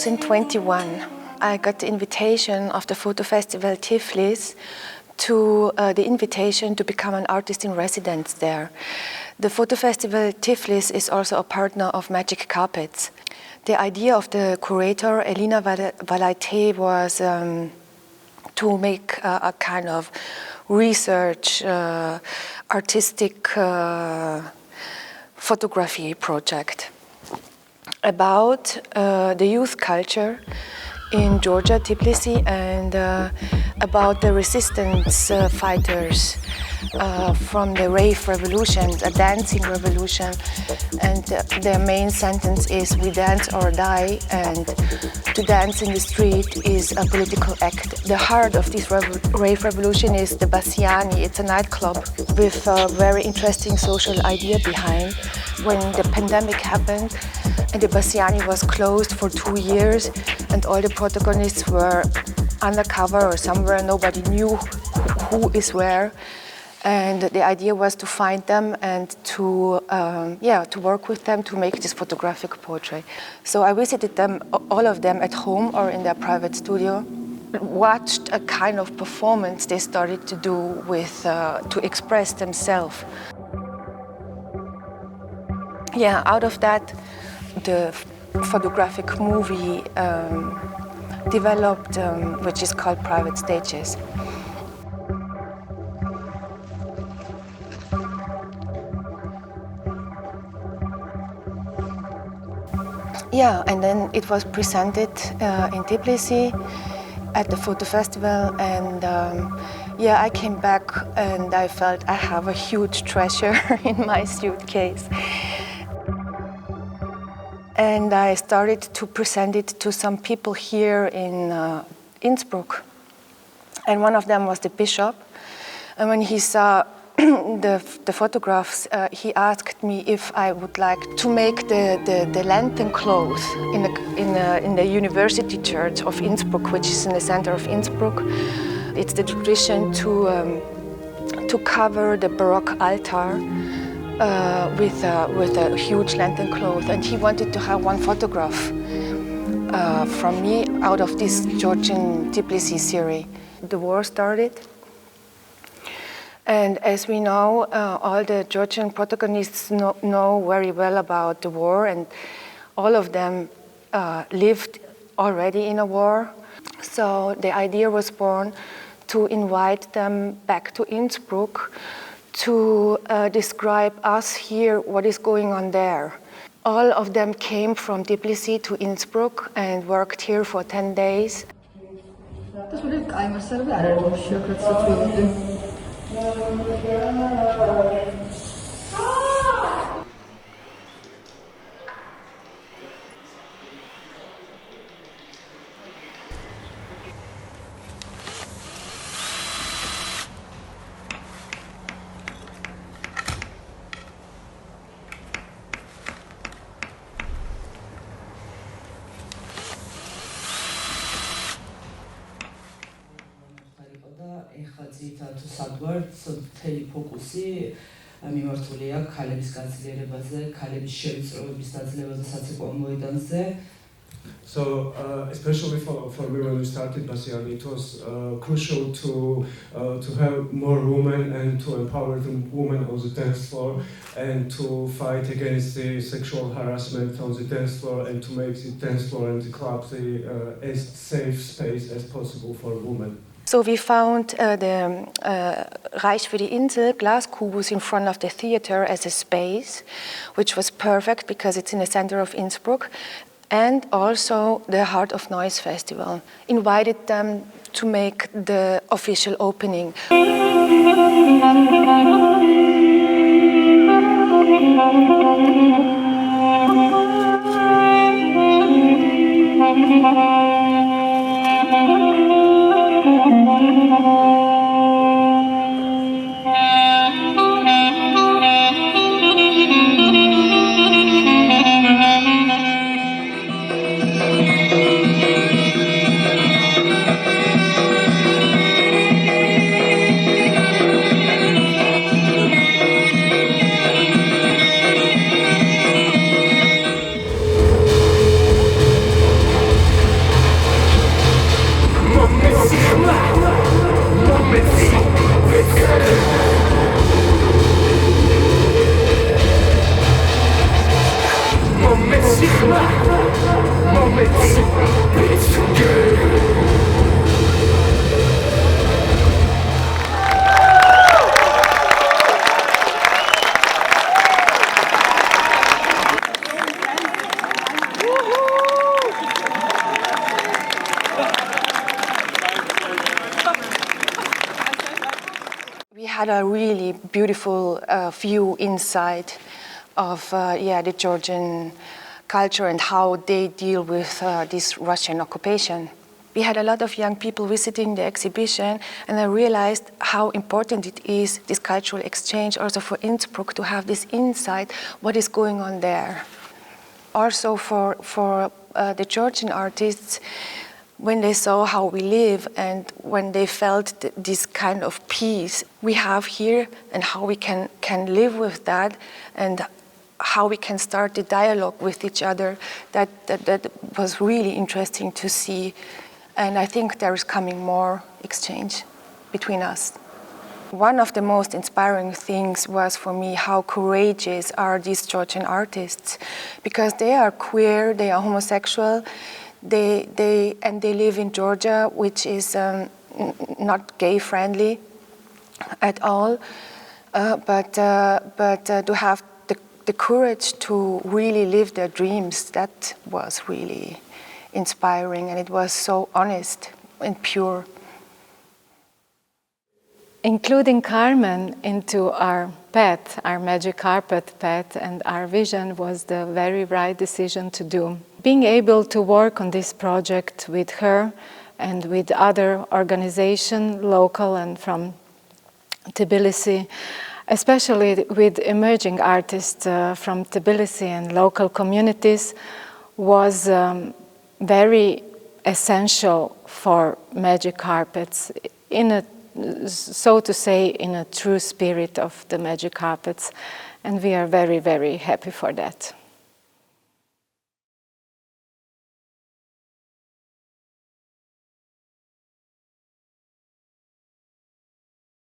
In 2021, I got the invitation of the photo festival Tbilisi to the invitation to become an artist in residence there. The photo festival Tbilisi is also a partner of Magic Carpets. The idea of the curator Elina Valaite was to make a kind of research, artistic photography project about the youth culture in Georgia, Tbilisi, and about the resistance fighters from the rave revolution, a dancing revolution. And their main sentence is, "We dance or die," and to dance in the street is a political act. The heart of this rave revolution is the Bassiani. It's a nightclub with a very interesting social idea behind. When the pandemic happened, and the Bassiani was closed for 2 years, and all the protagonists were undercover or somewhere, nobody knew who is where. And the idea was to find them and to work with them to make this photographic portrait. So I visited them, all of them, at home or in their private studio. Watched a kind of performance they started to do with to express themselves. Yeah, out of that, the photographic movie developed, which is called Private Stages. Yeah, and then it was presented in Tbilisi at the photo festival, and I came back and I felt I have a huge treasure in my suitcase. And I started to present it to some people here in Innsbruck. And one of them was the bishop. And when he saw the photographs, he asked me if I would like to make the lantern cloth in the University Church of Innsbruck, which is in the center of Innsbruck. It's the tradition to cover the Baroque altar with a huge lantern cloth, and he wanted to have one photograph from me out of this Georgian Tbilisi series. The war started, and as we know, all the Georgian protagonists know very well about the war, and all of them lived already in a war. So the idea was born to invite them back to Innsbruck to describe us here, what is going on there. All of them came from Tbilisi to Innsbruck and worked here for 10 days. მიმართულია ქალების გაძლიერებაზე, ქალების შევიწროების დაძლევაზე საცეკვაო მოედანზე. So, especially for women who started Bassiani, it was crucial to have more women and to empower the women on the dance floor and to fight against the sexual harassment on the dance floor and to make the dance floor and the clubs as safe space as possible for women. So we found the Orashvili Insel glass kubus in front of the theater as a space, which was perfect because it's in the center of Innsbruck, and also the Heart of Noise Festival. Invited them to make the official opening. We had a really beautiful view inside of the Georgian culture and how they deal with this Russian occupation. We had a lot of young people visiting the exhibition, and I realized how important it is, this cultural exchange, also for Innsbruck, to have this insight, what is going on there. Also for the Georgian artists, when they saw how we live and when they felt this kind of peace we have here and how we can live with that and how we can start the dialogue with each other, that was really interesting to see. And I think there is coming more exchange between us. One of the most inspiring things was for me how courageous are these Georgian artists, because they are queer, they are homosexual, they live in Georgia, which is not gay friendly at all, but to have the courage to really live their dreams, that was really inspiring, and it was so honest and pure. Including Carmen into our path, our magic carpet path, and our vision was the very right decision to do. Being able to work on this project with her and with other organizations, local and from Tbilisi, especially with emerging artists from Tbilisi and local communities, was very essential for magic carpets, so to say, in a true spirit of the magic carpets, and we are very, very happy for that.